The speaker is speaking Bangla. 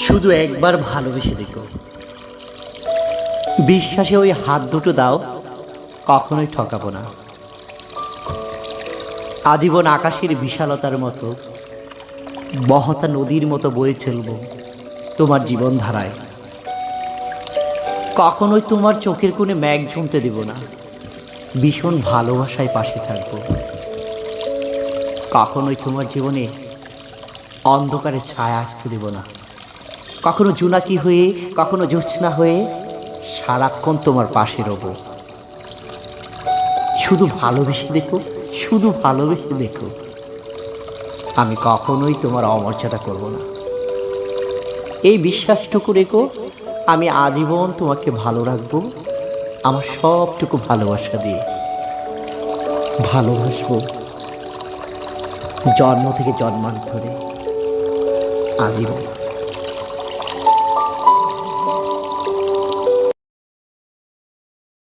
শুধু একবার ভালোবেসে দেখো, বিশ্বাসে ওই হাত দুটো দাও, কখনোই ঠকাবো না। আজীবন আকাশের বিশালতার মতো, বহতা নদীর মতো বয়ে চলব তোমার জীবনধারায়। কখনোই তোমার চোখের কোণে মেঘ জমতে দেব না, ভীষণ ভালোবাসায় পাশে থাকবো। কখনোই তোমার জীবনে অন্ধকারে ছায়া আসতে দেব না, কখনো জোনাকি হয়ে, কখনো জ্যোৎস্না হয়ে সারাক্ষণ তোমার পাশে রব। শুধু ভালোবেসে দেখো, শুধু ভালোবেসে দেখো, আমি কখনোই তোমার অমর্যাদা করব না। এই বিশ্বাসটুকু রেখো, আমি আজীবন তোমাকে ভালো রাখবো, আমার সবটুকু ভালোবাসা দিয়ে। ভালোবাসবো জন্ম থেকে জন্মান্তরে, আজীবন।